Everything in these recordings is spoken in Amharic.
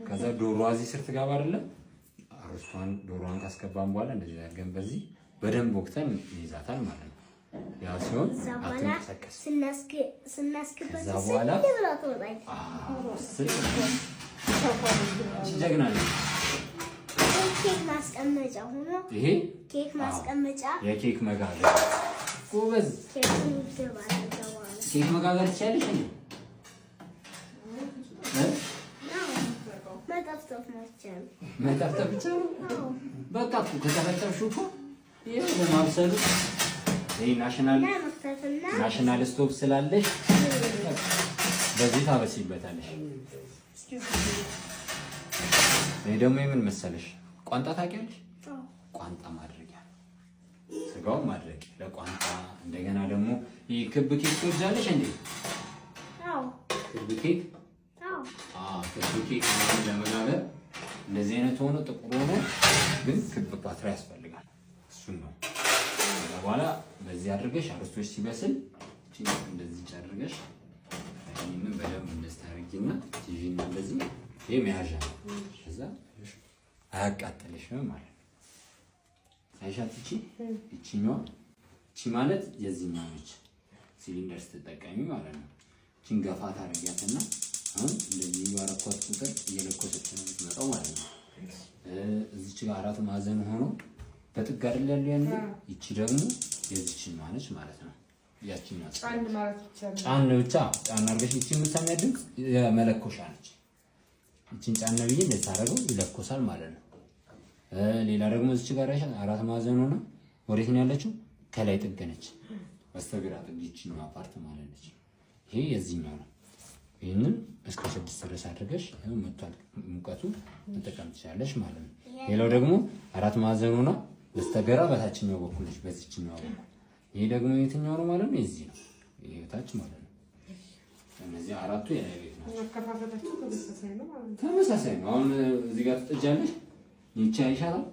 ከዛ ዶሮዋ እዚህ ስር ትገባ አይደለ? አርስቷን ዶሮዋን ካስገባን በኋላ እንደዚህ አድርገን በዚህ በደንብ ወቅተን ይይዛታል ማለት ነው። ያ ሲሆን አትንቀሳቀስ ስናስገበት በኋላ ጀግና ነው። ኬክ ማስቀመጫ ሆኖ ይሄ ኬክ ማስቀመጫ የኬክ መጋገር ጎበዝ። ኬክ መጋገር ትችያለሽ እንዴ? መጠፍጠፍ ብቻ ነው በቃ እኮ ከተፈጠፍሽው እኮ ይሄ ለማብሰሉ ይሄ ናሽናል ስቶቭ ስላለሽ በዚህ ታበሲበታለሽ። ይሄ ደግሞ የምን መሰለሽ ቋንጣ ታውቂያለሽ? ቋንጣ ማድረጊያ ስጋው ማድረግ ለቋንጣ። እንደገና ደግሞ ይሄ ክብ ኬክ ትወጃለሽ እንዴ? ክብ ኬክ ክብ ኬክ ለመጋገር እንደዚህ አይነት ሆኖ ጥቁር ሆኖ ግን ክብ ፓትራ ያስፈልጋል። እሱን ነው በኋላ በዚህ አድርገሽ አርስቶች ሲበስል እንደዚህ አድርገሽ ይሄንን በደንብ እንደስታርጊና ቲቪና እንደዚህ ይሄ መያዣ ነው። ከዛ አያቃጥልሽም ማለት ነው። አይሻት እቺኛዋ እቺ ማለት የዚህኛው ነች። ሲሊንደር ስትጠቀሚ ማለት ነው። እቺን ገፋ ታረጊያትና አሁን እንደዚህ ያረኳት ቁጥር እየለኮሰች ነው የምትመጣው ማለት ነው። እዚች ጋር አራት ማዕዘን ሆኖ በጥግ አይደል ያለው ያን እቺ ደግሞ የዚህኛዋ ነች ማለት ነው። ያቺኛዋ ጫን ማለት ብቻ ጫን አድርገሽ እቺ የምትሰሚያድም የመለኮሻ ነች። እቺን ጫን ብዬ እንደታረገው ይለኮሳል ማለት ነው። ሌላ ደግሞ እዚች ጋር አይሻል አራት ማዕዘን ሆና ወዴት ነው ያለችው? ከላይ ጥግ ነች። በስተግራ ጥግ እቺኛዋ ፓርት ማለት ነች። ይሄ የዚህኛው ነው። ይሄንን እስከ 6 ድረስ አድርገሽ መጥቷል ሙቀቱ መጠቀም ትችላለሽ ማለት ነው። ሌላው ደግሞ አራት ማዕዘን ሆና በስተግራ በታችኛው በኩል ነች። በዚህኛው በኩል ይሄ ደግሞ የትኛው ነው ማለት ነው? እዚህ ነው። ይሄ ታች ማለት ነው። እነዚህ አራቱ የላይ ቤት ናቸው። አከፋፈታቸው ተመሳሳይ ነው። አሁን እዚህ ጋር ትጠጃለሽ። ይቺ አይሻታል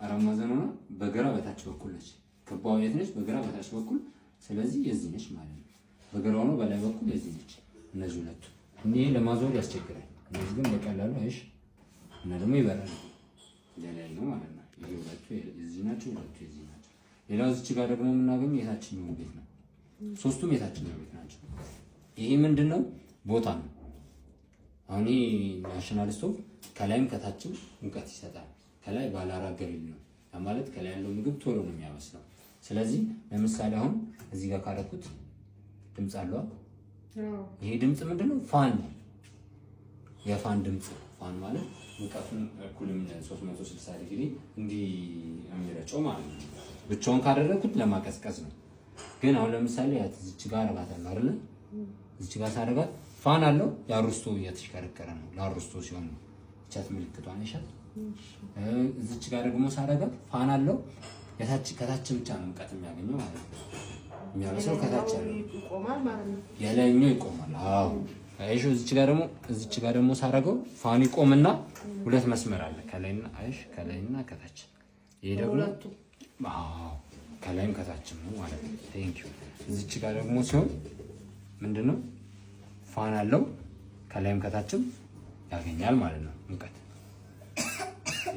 አራት ማዕዘን ሆና በግራ በታች በኩል ነች። ክባው የት ነች? በግራ በታች በኩል። ስለዚህ የዚህ ነች ማለት ነው። በግራው ነው በላይ በኩል የዚህ ነች። እነዚህ ሁለቱ እንዲህ ለማዞር ያስቸግራል። እነዚህ ግን በቀላሉ አይሽ እና ደግሞ ይበራል። ለላይ ነው ማለት ነው። ይሄ ሁለቱ የዚህ ናቸው፣ ሁለቱ የዚህ ናቸው። ሌላው እዚህ ጋር ደግሞ የምናገኘው የታችኛው ቤት ነው። ሶስቱም የታችኛው ቤት ናቸው። ይሄ ምንድነው? ቦታ ነው። አሁን ይሄ ናሽናል ስቶቭ ከላይም ከታችም ሙቀት ይሰጣል። ከላይ ባለ አራት ገሪል ነው ማለት ከላይ ያለው ምግብ ቶሎ ነው የሚያበስለው። ስለዚህ ለምሳሌ አሁን እዚህ ጋር ካረኩት ድምጽ አለው። ይሄ ድምጽ ምንድነው? ፋን ነው። የፋን ድምጽ። ፋን ማለት ሙቀቱን እኩልም 360 ዲግሪ እንዲህ የሚረጨው ማለት ነው። ብቻውን ካደረኩት ለማቀዝቀዝ ነው። ግን አሁን ለምሳሌ እዚች ጋር አረጋታለሁ አይደል? እዚች ጋር ሳረጋት ፋን አለው። ያሩስቶ እየተሽከረከረ ነው። ላሩስቶ ሲሆን ነው ቻት ምልክቷን አይሻል። እዚች ጋር ደግሞ ሳረጋት ፋን አለው። ከታች ብቻ ነው ሙቀት የሚያገኘው ማለት ነው። የሚያበስለው ከታች ያለው ይቆማል ማለት ነው። የላይኛው ይቆማል። አዎ አይሽ እዚች ጋር ደግሞ ሳረገው ፋን ይቆምና ሁለት መስመር አለ ከላይና አይሽ ከላይና ከታች። ይሄ ደግሞ ከላይም ከታችም ነው ማለት ነው። ቴንክ ዩ። እዚች ጋር ደግሞ ሲሆን ምንድነው? ፋን አለው ከላይም ከታችም ያገኛል ማለት ነው ሙቀት።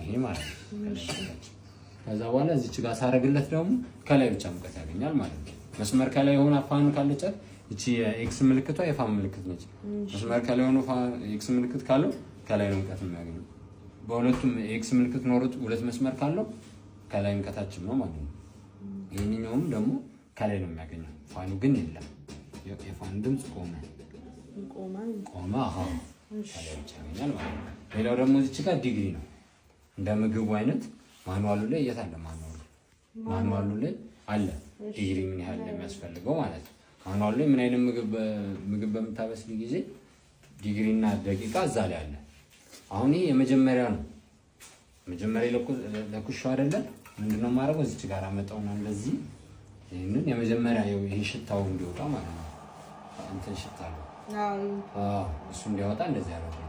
ይሄ ማለት ነው። ከዛ በኋላ እዚች ጋር ሳረግለት ደግሞ ከላይ ብቻ ሙቀት ያገኛል ማለት ነው። መስመር ከላይ ሆነ ፋን ካለቻት እቺ ኤክስ ምልክቷ የፋን ምልክት ነች። መስመር ከላይ ሆነ ኤክስ ምልክት ካለው ከላይ ነው ሙቀት የሚያገኘው። በሁለቱም ኤክስ ምልክት ኖሮት ሁለት መስመር ካለው ከላይም ከታችም ነው ማለት ነው። ይሄንኛውም ደግሞ ከላይ ነው የሚያገኘው። ፋኑ ግን የለም። የፋን ድምጽ ቆመ። አሃ ከላይ ብቻ ያገኛል ማለት ነው። ሌላው ደግሞ እዚች ጋር ዲግሪ ነው። እንደ ምግቡ አይነት ማኑዋሉ ላይ የት አለ? ማኑዋሉ ላይ አለ ዲግሪ ምን ያህል እንደሚያስፈልገው ማለት ነው። ማኑዋሉ ላይ ምን አይነት ምግብ በምታበስል ጊዜ ዲግሪና ደቂቃ እዛ ላይ አለ። አሁን ይሄ የመጀመሪያ ነው። መጀመሪያ ለኩሻው አይደለ? ምንድነው የማደርገው? እዚች ጋር አመጣውና እንደዚህ ይሄንን የመጀመሪያ ይሄ ሽታው እንዲወጣ ማለት ነው። እንትን ሽታ ነው። እሱ እንዲያወጣ እንደዚህ ያደርጋል።